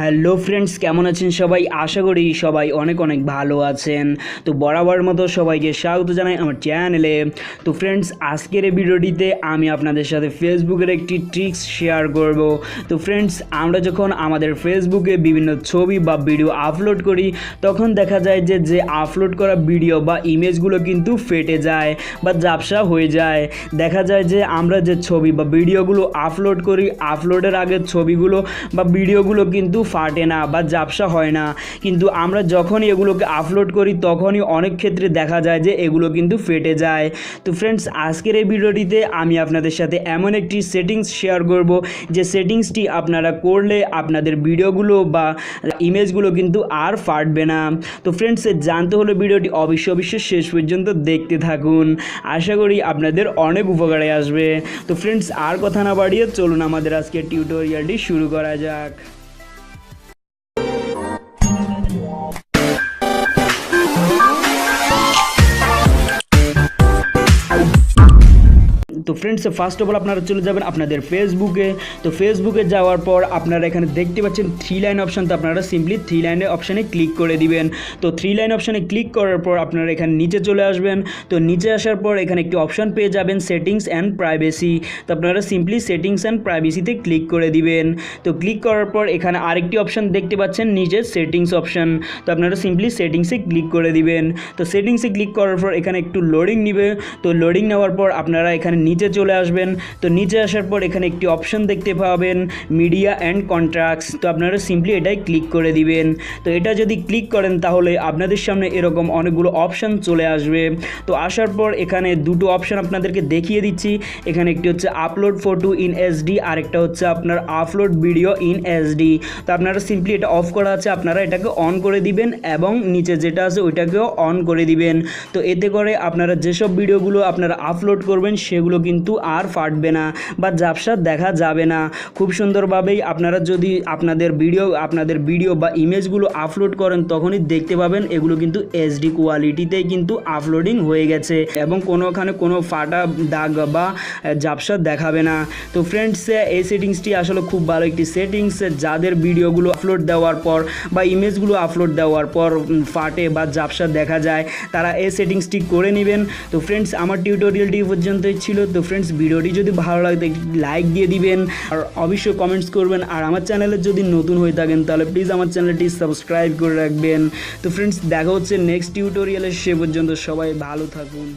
Hello friends, কেমন আছেন সবাই? আশা করি সবাই অনেক অনেক ভালো আছেন। তো বরাবর মতো সবাইকে স্বাগত জানাই আমার চ্যানেলে। তো ফ্রেন্ডস, আজকের এই ভিডিওটিতে আমি আপনাদের সাথে ফেসবুকের একটি ট্রিক্স শেয়ার করব। তো ফ্রেন্ডস, আমরা যখন আমাদের ফেসবুকে বিভিন্ন ছবি বা ভিডিও আপলোড করি, তখন দেখা যায় যে আপলোড করা ভিডিও বা ইমেজগুলো কিন্তু ফেটে যায় বা ঝাপসা হয়ে যায়। দেখা যায় যে আমরা যে ছবি বা ভিডিওগুলো আপলোড করি, আপলোডের আগের ছবিগুলো বা ভিডিওগুলো কিন্তু ফাটে না বা ঝাপসা হয় না, কিন্তু আমরা যখনই এগুলোকে আপলোড করি তখনই অনেক ক্ষেত্রে দেখা যায় যে এগুলো কিন্তু ফেটে যায়। তো ফ্রেন্ডস, আজকের এই ভিডিওটিতে আমি আপনাদের সাথে এমন একটি সেটিংস শেয়ার করব যে সেটিংসটি আপনারা করলে আপনাদের ভিডিওগুলো বা ইমেজগুলো কিন্তু আর ফাটবে না। তো ফ্রেন্ডস, জানতে হলে ভিডিওটি অবশ্যই শেষ পর্যন্ত দেখতে থাকুন। আশা করি আপনাদের অনেক উপকারে আসবে। তো ফ্রেন্ডস, আর কথা না বাড়িয়ে চলুন আমাদের আজকের টিউটোরিয়ালটি শুরু করা যাক। তো ফ্রেন্ডস, ফার্স্ট অফ অল আপনারা চলে যাবেন আপনাদের ফেসবুকে। তো ফেসবুকে যাওয়ার পর আপনারা এখানে দেখতে পাচ্ছেন 3 লাইন অপশান। তো আপনারা সিম্পলি 3 লাইনের অপশানে ক্লিক করে দিবেন। তো 3 লাইন অপশানে ক্লিক করার পর আপনারা এখানে নিচে চলে আসবেন। তো নিচে আসার পর এখানে একটি অপশান পেয়ে যাবেন সেটিংস অ্যান্ড প্রাইভেসি। তো আপনারা সিম্পলি সেটিংস অ্যান্ড প্রাইভেসিতে ক্লিক করে দিবেন। তো ক্লিক করার পর এখানে আরেকটি অপশান দেখতে পাচ্ছেন নিচে সেটিংস অপশান। তো আপনারা সিম্পলি সেটিংসে ক্লিক করে দিবেন। তো সেটিংসে ক্লিক করার পর এখানে একটু লোডিং নেবে। তো লোডিং নেওয়ার পর আপনারা এখানে নিচে চলে আসবেন। তো নিচে আসার পর এখানে একটি অপশন দেখতে পাবেন মিডিয়া অ্যান্ড কন্ট্রাক্টস। তো আপনারা সিম্পলি এটাই ক্লিক করে দিবেন। তো এটা যদি ক্লিক করেন তাহলে আপনাদের সামনে এরকম অনেকগুলো অপশন চলে আসবে। তো আসার পর এখানে দুটো অপশন আপনাদেরকে দেখিয়ে দিচ্ছি। এখানে একটি হচ্ছে আপলোড ফটো ইন এসডি, আর একটা হচ্ছে আপনার আপলোড ভিডিও ইন এসডি। তো আপনারা সিম্পলি এটা অফ করা আছে, আপনারা এটাকে অন করে দিবেন এবং নিচে যেটা আছে ওইটাকেও অন করে দিবেন। তো এতে করে আপনারা যেসব ভিডিওগুলো আপনারা আপলোড করবেন সেগুলো কিন্তু আর ফাটবে না বা ঝাপসা দেখা যাবে না। খুব সুন্দরভাবেই আপনারা যদি আপনাদের ভিডিও বা ইমেজগুলো আপলোড করেন তখনই দেখতে পাবেন এগুলো কিন্তু এইচডি কোয়ালিটিতেই কিন্তু আপলোডিং হয়ে গেছে এবং কোনোখানে কোনো ফাটা দাগ বা ঝাপসা দেখাবে না। তো ফ্রেন্ডস, এই সেটিংসটি আসলে খুব ভালো একটি সেটিংস। যাদের ভিডিওগুলো আপলোড দেওয়ার পর বা ইমেজগুলো আপলোড দেওয়ার পর ফাটে বা ঝাপসা দেখা যায়, তারা এই সেটিংসটি করে নেবেন। তো ফ্রেন্ডস, আমার টিউটোরিয়ালটি পর্যন্তই ছিল। তো ফ্রেন্ডস, ভিডিওটি যদি ভালো লাগে একটি লাইক দিয়ে দিবেন আর অবশ্যই কমেন্টস করবেন। আর আমার চ্যানেলে যদি নতুন হয়ে থাকেন তাহলে প্লিজ আমার চ্যানেলটি সাবস্ক্রাইব করে রাখবেন। তো ফ্রেন্ডস, দেখা হচ্ছে নেক্সট টিউটোরিয়ালে। সে পর্যন্ত সবাই ভালো থাকুন।